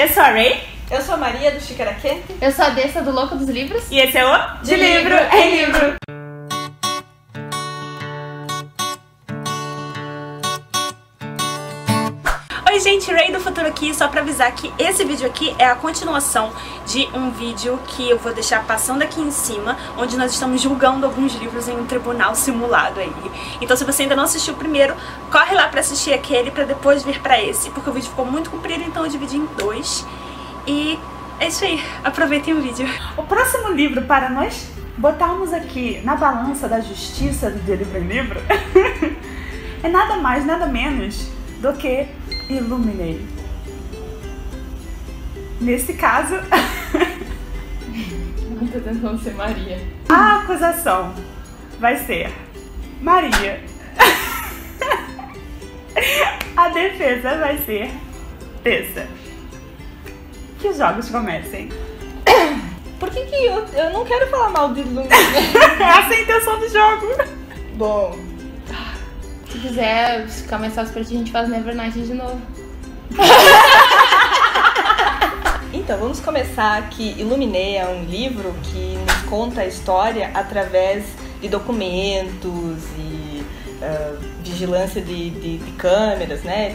Eu sou a Ray. Eu sou a Maria, do Xícara Quente. Eu sou a Dessa, do Louco dos Livros. E esse é o De Livro em Livro. Oi gente, Ray do Futuro aqui, só pra avisar que esse vídeo aqui é a continuação de um vídeo que eu vou deixar passando aqui em cima, onde nós estamos julgando alguns livros em um tribunal simulado aí. Então se você ainda não assistiu o primeiro, corre lá pra assistir aquele, pra depois vir pra esse, porque o vídeo ficou muito comprido, então eu dividi em dois. E é isso aí, aproveitem o vídeo. O próximo livro para nós botarmos aqui na balança da justiça do De Livro em Livro é nada mais, nada menos do que Illuminae. Nesse caso, Eu tô tentando ser Maria. a acusação vai ser Maria. A defesa vai ser Tessa. Que os jogos comecem. Por que eu não quero falar mal de Illuminae? Essa é a intenção do jogo. Bom, Se quiser ficar mais fácil pra ti, a gente faz Nevernight de novo. então vamos começar que Illuminae é um livro que nos conta a história através de documentos e vigilância de câmeras, né?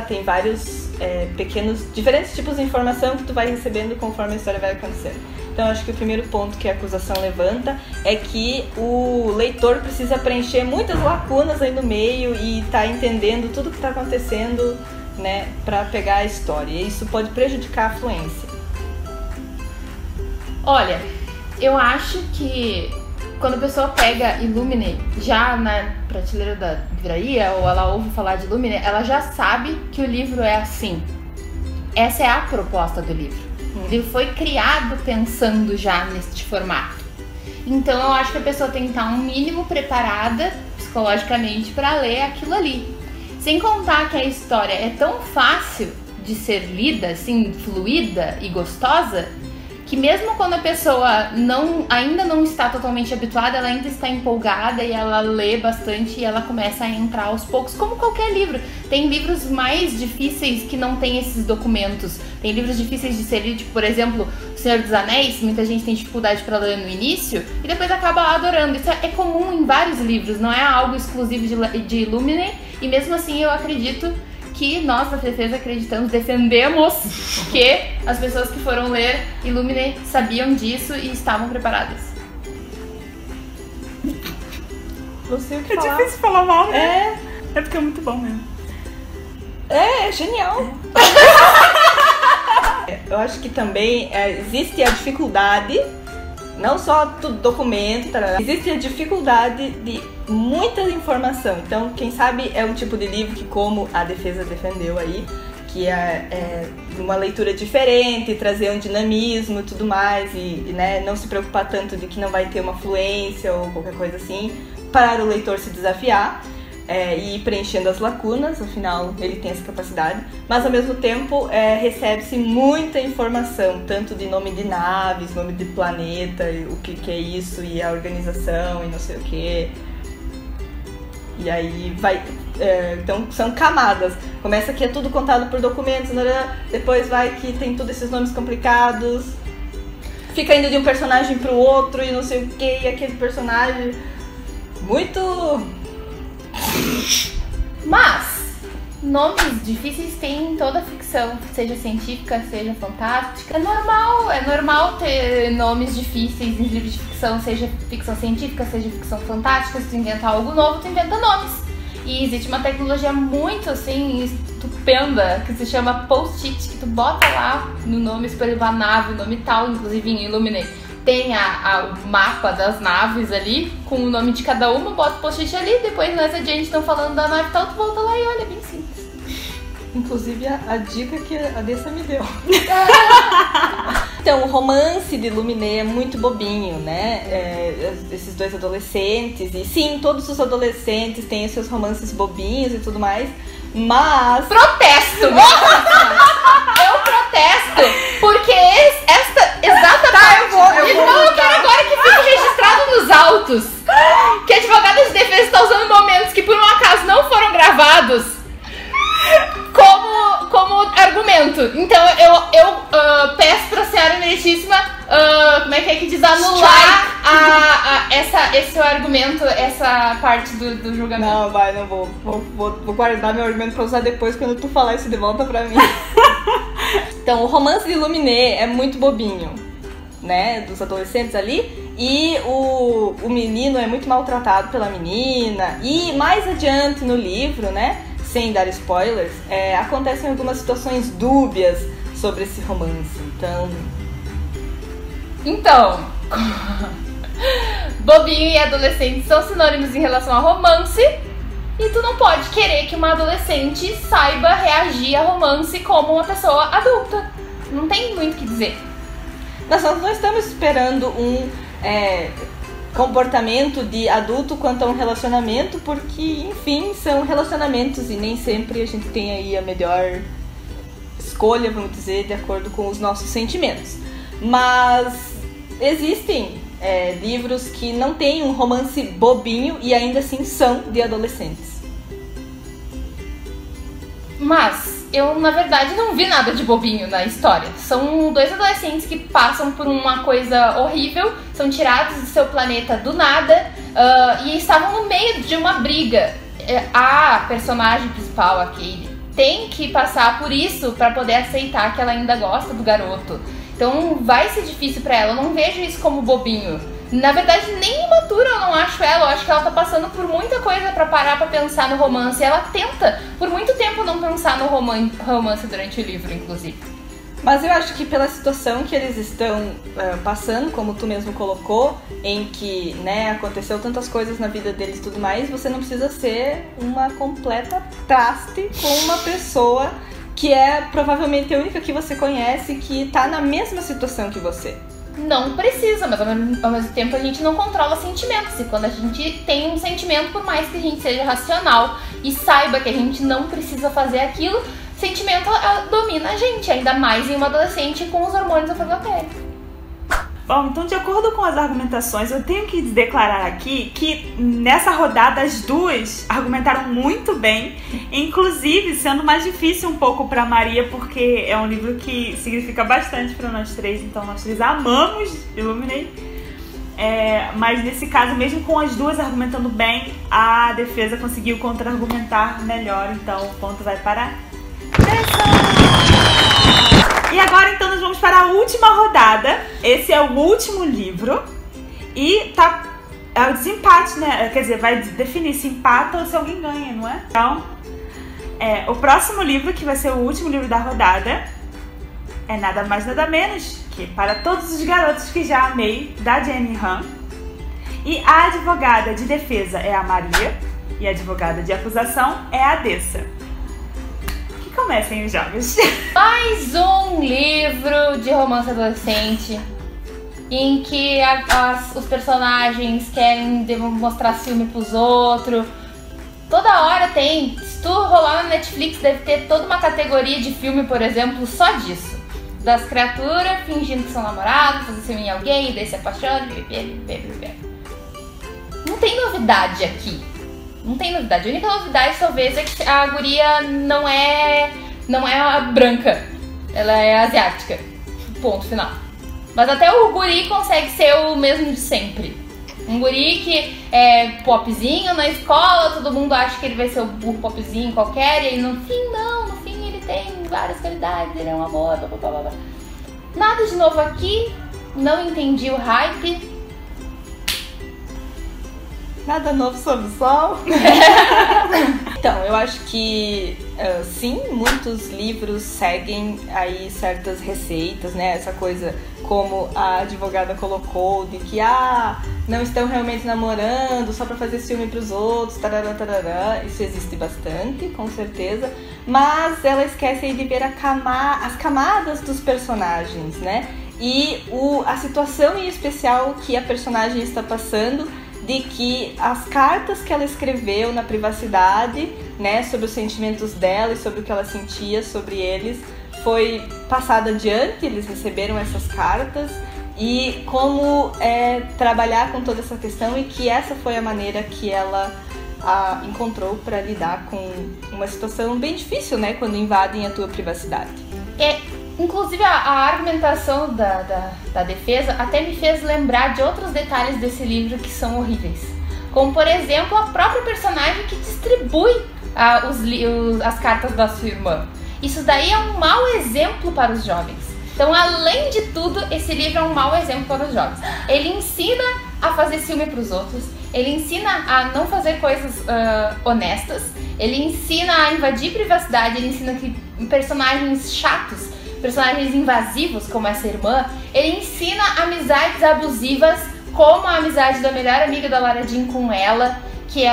Tem vários pequenos, diferentes tipos de informação que tu vai recebendo conforme a história vai acontecendo. Então acho que o primeiro ponto que a acusação levanta é que o leitor precisa preencher muitas lacunas aí no meio e tá entendendo tudo que tá acontecendo, né, para pegar a história. E isso pode prejudicar a fluência. Olha, eu acho que quando a pessoa pega Illuminae já na prateleira da livraria, ou ela ouve falar de Illuminae, ela já sabe que o livro é assim. Essa é a proposta do livro. O livro foi criado pensando já neste formato. Então eu acho que a pessoa tem que estar um mínimo preparada psicologicamente para ler aquilo ali. Sem contar que a história é tão fácil de ser lida, assim, fluida e gostosa, que mesmo quando a pessoa ainda não está totalmente habituada, ela ainda está empolgada e ela lê bastante e ela começa a entrar aos poucos, como qualquer livro. Tem livros mais difíceis que não tem esses documentos. Tem livros difíceis de ser lido, tipo, por exemplo, O Senhor dos Anéis, muita gente tem dificuldade para ler no início e depois acaba adorando. Isso é comum em vários livros, não é algo exclusivo de Illuminae, e mesmo assim eu acredito que nós, na defesa, defendemos que as pessoas que foram ler Illuminae sabiam disso e estavam preparadas. Não sei o que É falar. difícil falar mal, né? É porque é muito bom mesmo. É genial. Eu acho que também existe a dificuldade, não só do documento, existe a dificuldade de muita informação. Então, quem sabe é um tipo de livro que, como a defesa defendeu aí, que é uma leitura diferente, trazer um dinamismo e tudo mais, e né, não se preocupar tanto de que não vai ter uma fluência ou qualquer coisa assim, para o leitor se desafiar e ir preenchendo as lacunas, afinal ele tem essa capacidade, mas ao mesmo tempo recebe-se muita informação, tanto de nome de naves, nome de planeta, o que é isso, e a organização e não sei o que. E aí vai. Então são camadas. Começa que é tudo contado por documentos, depois vai que tem todos esses nomes complicados. Fica indo de um personagem pro outro e não sei o que, e aquele personagem. Muito. Mas nomes difíceis tem em toda ficção, seja científica, seja fantástica. É normal ter nomes difíceis em livros de ficção, seja ficção científica, seja ficção fantástica. Se tu inventar algo novo, tu inventa nomes. E existe uma tecnologia muito assim estupenda que se chama post-it, que tu bota lá no nome, por exemplo, a nave, o nome tal, inclusive em Illuminae tem o mapa das naves ali, com o nome de cada uma, bota o post-it ali, depois mais adiante estão falando da nave tal, tu volta lá e olha, bem simples. Inclusive a dica que a Dessa me deu. Então, o romance de Illuminae é muito bobinho, né? Esses dois adolescentes, e sim, todos os adolescentes têm os seus romances bobinhos e tudo mais, mas... Protesto! Eu protesto! Porque esta exata parte... Eu quero agora que fique registrado nos autos que a advogada de defesa está usando momentos que por um acaso não foram gravados como argumento. argumento. Então eu peço pra senhora emerítíssima, como é que diz? Anular esse argumento, essa parte do julgamento. Não vou guardar meu argumento pra usar depois quando tu falar isso de volta pra mim. Então, o romance de Luminé é muito bobinho, né, dos adolescentes ali. E o menino é muito maltratado pela menina. E mais adiante no livro, né, sem dar spoilers, acontecem algumas situações dúbias sobre esse romance. Então, bobinho e adolescente são sinônimos em relação a romance. E tu não pode querer que uma adolescente saiba reagir a romance como uma pessoa adulta. Não tem muito o que dizer. Nós não estamos esperando um comportamento de adulto quanto a um relacionamento, porque, enfim, são relacionamentos e nem sempre a gente tem aí a melhor escolha, vamos dizer, de acordo com os nossos sentimentos. Mas existem livros que não têm um romance bobinho e ainda assim são de adolescentes. Mas eu, na verdade, não vi nada de bobinho na história. São dois adolescentes que passam por uma coisa horrível, são tirados do seu planeta do nada e estavam no meio de uma briga. A personagem principal, a Kaylee, tem que passar por isso para poder aceitar que ela ainda gosta do garoto. Então vai ser difícil pra ela, eu não vejo isso como bobinho. Na verdade, nem imatura eu não acho ela, eu acho que ela tá passando por muita coisa pra parar pra pensar no romance. Ela tenta, por muito tempo, não pensar no romance durante o livro, inclusive. Mas eu acho que pela situação que eles estão passando, como tu mesmo colocou, em que, né, aconteceu tantas coisas na vida deles e tudo mais, você não precisa ser uma completa traste com uma pessoa que é provavelmente a única que você conhece que tá na mesma situação que você. Não precisa, mas ao mesmo tempo a gente não controla sentimentos. E quando a gente tem um sentimento, por mais que a gente seja racional e saiba que a gente não precisa fazer aquilo, sentimento domina a gente, ainda mais em uma adolescente com os hormônios à flor da pele. Bom, então de acordo com as argumentações, eu tenho que declarar aqui que nessa rodada as duas argumentaram muito bem, inclusive sendo mais difícil um pouco para Maria, porque é um livro que significa bastante para nós três, então nós três amamos Illuminae. Mas nesse caso, mesmo com as duas argumentando bem, a defesa conseguiu contra-argumentar melhor, então o ponto vai para E agora então nós vamos para a última rodada. Esse é o último livro e é o desempate, né? Quer dizer, vai definir se empata ou se alguém ganha, não é? Então, o próximo livro, que vai ser o último livro da rodada, é nada mais nada menos que Para Todos os Garotos que Já Amei, da Jenny Han. E a advogada de defesa é a Maria e a advogada de acusação é a Dessa. Comecem os jogos. Mais um livro de romance adolescente em que os personagens querem demonstrar ciúme pros outros. Toda hora tem. Se tu rolar na Netflix, deve ter toda uma categoria de filme, por exemplo, só disso. Das criaturas fingindo que são namorados, fazer ciúme em alguém, daí se apaixona, Não tem novidade aqui. Não tem novidade. A única novidade, talvez, é que a guria não é a branca. Ela é asiática. Ponto final. Mas até o guri consegue ser o mesmo de sempre. Um guri que é popzinho na escola, todo mundo acha que ele vai ser o burro popzinho qualquer, e aí no fim não, no fim ele tem várias qualidades, ele é um amor, blá blá blá blá. Nada de novo aqui, não entendi o hype. Nada novo sob o sol. Então, eu acho que sim, muitos livros seguem aí certas receitas, né? Essa coisa, como a advogada colocou, de que não estão realmente namorando só pra fazer ciúme pros outros, tarará, tarará. Isso existe bastante, com certeza. Mas ela esquece aí de ver as camadas dos personagens, né? E a situação em especial que a personagem está passando, de que as cartas que ela escreveu na privacidade, né, sobre os sentimentos dela e sobre o que ela sentia sobre eles, foi passada adiante, eles receberam essas cartas, e como trabalhar com toda essa questão, e que essa foi a maneira que ela encontrou para lidar com uma situação bem difícil, né, quando invadem a tua privacidade. Inclusive, a argumentação da defesa até me fez lembrar de outros detalhes desse livro que são horríveis. Como, por exemplo, a própria personagem que distribui as cartas da sua irmã. Isso daí é um mau exemplo para os jovens. Então, além de tudo, esse livro é um mau exemplo para os jovens. Ele ensina a fazer ciúme para os outros, ele ensina a não fazer coisas honestas, ele ensina a invadir privacidade, ele ensina que personagens chatos, personagens invasivos como essa irmã, ele ensina amizades abusivas, como a amizade da melhor amiga da Lara Jean com ela, que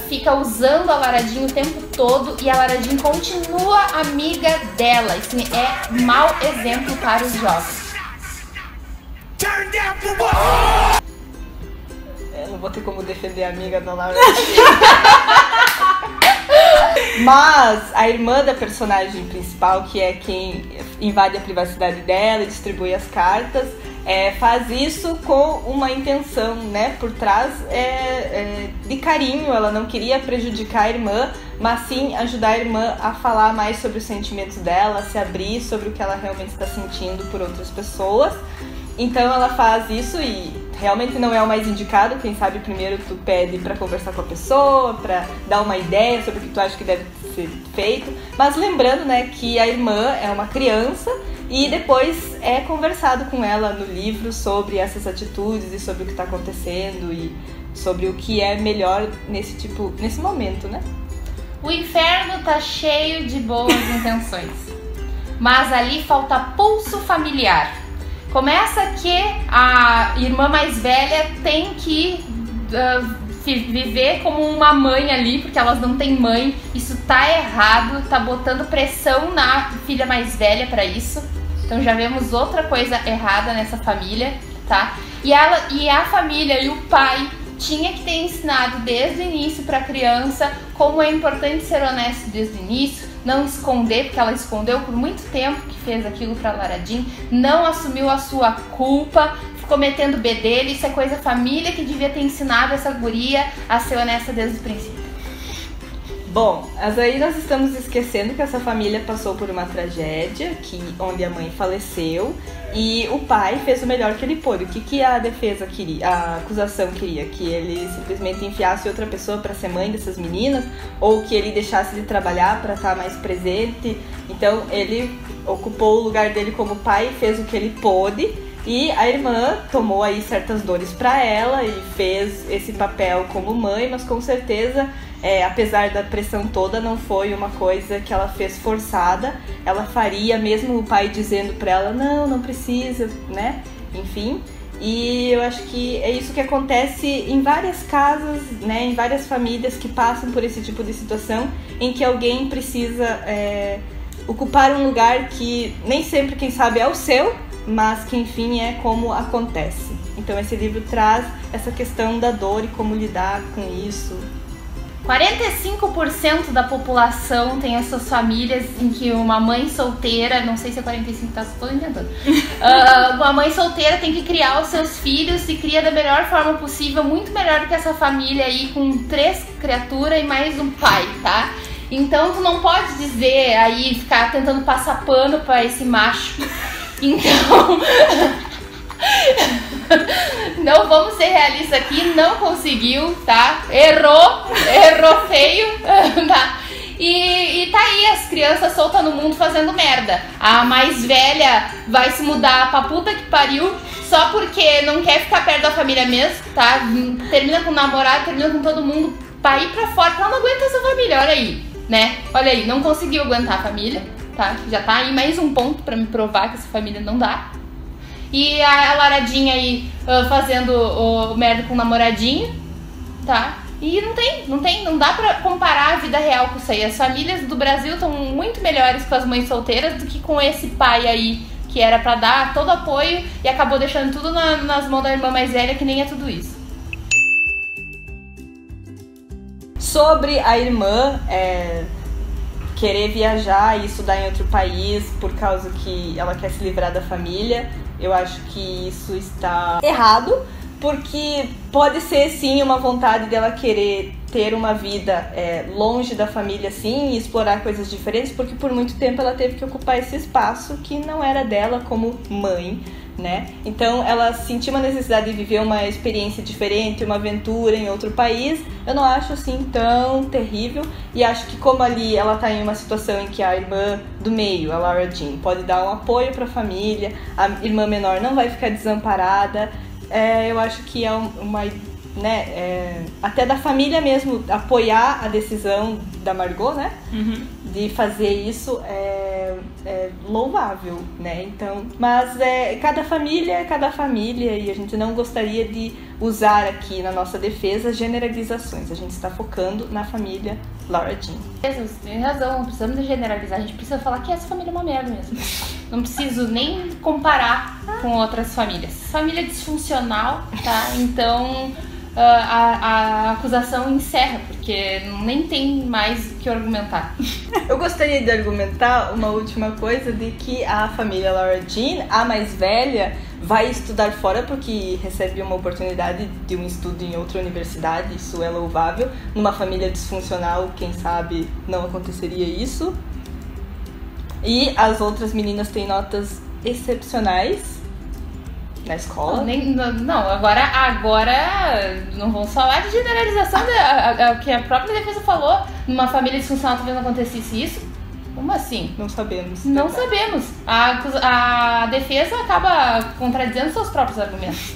fica usando a Lara Jean o tempo todo e a Lara Jean continua amiga dela. Isso é mau exemplo para os jovens. Eu não vou ter como defender a amiga da Lara Jean. Mas a irmã da personagem principal, que é quem invade a privacidade dela e distribui as cartas, faz isso com uma intenção, né, por trás de carinho. Ela não queria prejudicar a irmã, mas sim ajudar a irmã a falar mais sobre os sentimentos dela, a se abrir sobre o que ela realmente está sentindo por outras pessoas. Então ela faz isso e realmente não é o mais indicado. Quem sabe primeiro tu pede pra conversar com a pessoa, pra dar uma ideia sobre o que tu acha que deve ser feito. Mas lembrando, né, que a irmã é uma criança e depois é conversado com ela no livro sobre essas atitudes e sobre o que tá acontecendo e sobre o que é melhor nesse momento, né? O inferno tá cheio de boas intenções, mas ali falta pulso familiar. Começa que a irmã mais velha tem que viver como uma mãe ali, porque elas não têm mãe. Isso tá errado, tá botando pressão na filha mais velha pra isso. Então já vemos outra coisa errada nessa família, tá? E a família e o pai tinha que ter ensinado desde o início pra criança como é importante ser honesto desde o início, não esconder, porque ela escondeu por muito tempo que fez aquilo pra Lara Jean, não assumiu a sua culpa, ficou metendo bedelho. Isso é coisa família que devia ter ensinado essa guria a ser honesta desde o princípio. Bom, mas aí nós estamos esquecendo que essa família passou por uma tragédia, onde a mãe faleceu e o pai fez o melhor que ele pôde. O que a defesa queria, a acusação queria? Que ele simplesmente enfiasse outra pessoa para ser mãe dessas meninas, ou que ele deixasse de trabalhar para estar mais presente. Então ele ocupou o lugar dele como pai, fez o que ele pôde. E a irmã tomou aí certas dores para ela e fez esse papel como mãe, mas com certeza, apesar da pressão toda, não foi uma coisa que ela fez forçada. Ela faria, mesmo o pai dizendo para ela, não precisa, né? Enfim, e eu acho que é isso que acontece em várias casas, né? Em várias famílias que passam por esse tipo de situação, em que alguém precisa ocupar um lugar que nem sempre, quem sabe, é o seu, mas que enfim é como acontece. Então esse livro traz essa questão da dor e como lidar com isso. 45% da população tem as suas famílias em que uma mãe solteira, não sei se é 45, tá, estou inventando, uma mãe solteira tem que criar os seus filhos e cria da melhor forma possível, muito melhor do que essa família aí com 3 criaturas e mais um pai, tá? Então tu não pode dizer aí, ficar tentando passar pano pra esse macho. Então, não vamos ser realistas aqui, não conseguiu, tá? Errou feio, tá? E tá aí, as crianças soltas no mundo fazendo merda. A mais velha vai se mudar pra puta que pariu só porque não quer ficar perto da família mesmo, tá? Termina com o namorado, termina com todo mundo pra ir pra fora, porque ela não aguenta essa família, olha aí, né? Olha aí, não conseguiu aguentar a família. Tá? Já tá aí mais um ponto pra me provar que essa família não dá. E a Lara Jean aí fazendo o merda com o namoradinho, tá? E não dá pra comparar a vida real com isso aí. As famílias do Brasil estão muito melhores com as mães solteiras do que com esse pai aí, que era pra dar todo apoio e acabou deixando tudo nas mãos da irmã mais velha, que nem é tudo isso. Sobre a irmã, querer viajar e estudar em outro país por causa que ela quer se livrar da família, eu acho que isso está errado, porque pode ser sim uma vontade dela querer ter uma vida longe da família sim, e explorar coisas diferentes, porque por muito tempo ela teve que ocupar esse espaço que não era dela como mãe, né? Então ela sentiu uma necessidade de viver uma experiência diferente, uma aventura em outro país. Eu não acho assim tão terrível, e acho que como ali ela tá em uma situação em que a irmã do meio, a Lara Jean, pode dar um apoio para a família, a irmã menor não vai ficar desamparada, eu acho que é uma, né, até da família mesmo apoiar a decisão da Margot, né? De fazer isso é louvável, né? Então, mas cada família é cada família, e a gente não gostaria de usar aqui na nossa defesa generalizações. A gente está focando na família Lara Jean. Tem razão, não precisamos generalizar, a gente precisa falar que essa família é uma merda mesmo. Não preciso nem comparar com outras famílias. Família disfuncional, tá? Então a acusação encerra, porque nem tem mais o que argumentar. Eu gostaria de argumentar uma última coisa, de que a família Lara Jean, a mais velha, vai estudar fora porque recebe uma oportunidade de um estudo em outra universidade. Isso é louvável. Numa família disfuncional, quem sabe não aconteceria isso. E as outras meninas têm notas excepcionais na escola. Não, agora não vamos falar de generalização, que a própria defesa falou. Numa família disfuncional talvez não acontecesse isso. Como assim? Não sabemos. Não sabemos. A defesa acaba contradizendo seus próprios argumentos.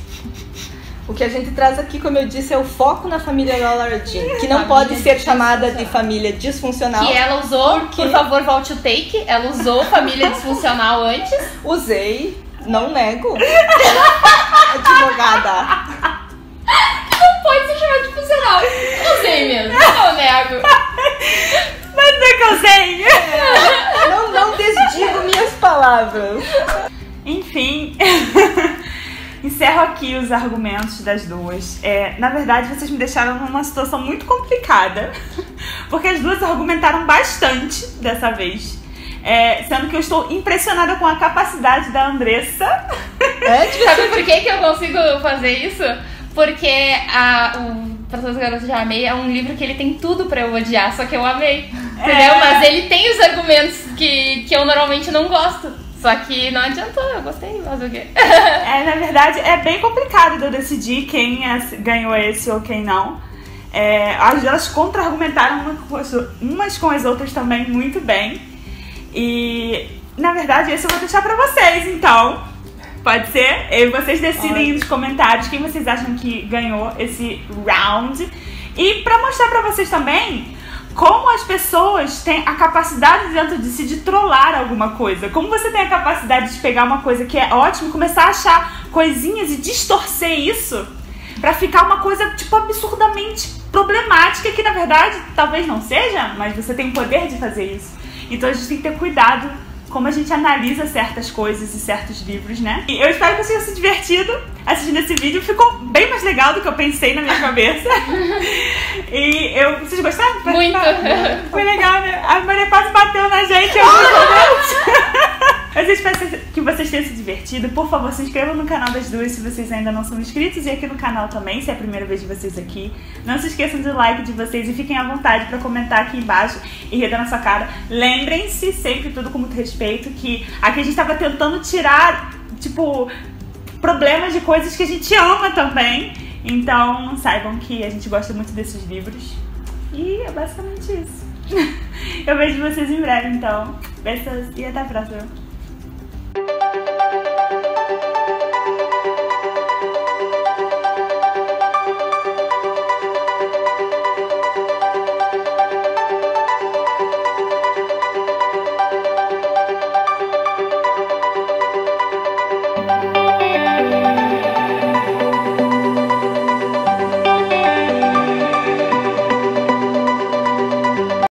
O que a gente traz aqui, como eu disse, é o foco na família Lara Jean, que não pode ser chamada de família disfuncional. Que ela usou, por favor, volte o take. Ela usou família disfuncional antes. Usei, não nego. Advogada. Não pode ser chamada de disfuncional. Usei mesmo, não nego. Mas não é que eu sei. Não desdigo minhas palavras. Enfim, encerro aqui os argumentos das duas. Na verdade, vocês me deixaram numa situação muito complicada, porque as duas argumentaram bastante dessa vez. Sendo que eu estou impressionada com a capacidade da Andressa. Sabe por que eu consigo fazer isso? Porque Pra Todas as Garotas Já Amei é um livro que ele tem tudo pra eu odiar, só que eu amei. Entendeu? Mas ele tem os argumentos que eu normalmente não gosto. Só que não adiantou, eu gostei, mas o quê? Na verdade, é bem complicado de eu decidir quem ganhou esse ou quem não. Elas contra-argumentaram umas com as outras também muito bem. E, na verdade, esse eu vou deixar pra vocês, então. Pode ser? E vocês decidem nos comentários quem vocês acham que ganhou esse round. E pra mostrar pra vocês também como as pessoas têm a capacidade dentro de si de trollar alguma coisa. Como você tem a capacidade de pegar uma coisa que é ótima e começar a achar coisinhas e distorcer isso pra ficar uma coisa, tipo, absurdamente problemática, que na verdade talvez não seja, mas você tem o poder de fazer isso. Então a gente tem que ter cuidado como a gente analisa certas coisas e certos livros, né? E eu espero que vocês tenham se divertido assistindo esse vídeo. Ficou bem mais legal do que eu pensei na minha cabeça. E vocês gostaram? Muito! Foi legal, né? A Maria quase bateu na gente em alguns momentos. Mas eu espero que vocês tenham se divertido. Por favor, se inscrevam no canal das duas se vocês ainda não são inscritos. E aqui no canal também, se é a primeira vez de vocês aqui. Não se esqueçam do like de vocês e fiquem à vontade para comentar aqui embaixo e rir na sua cara. Lembrem-se, sempre tudo com muito respeito, que aqui a gente tava tentando tirar, tipo, problemas de coisas que a gente ama também. Então, saibam que a gente gosta muito desses livros. E é basicamente isso. Eu vejo vocês em breve, então. Beijos e até a próxima.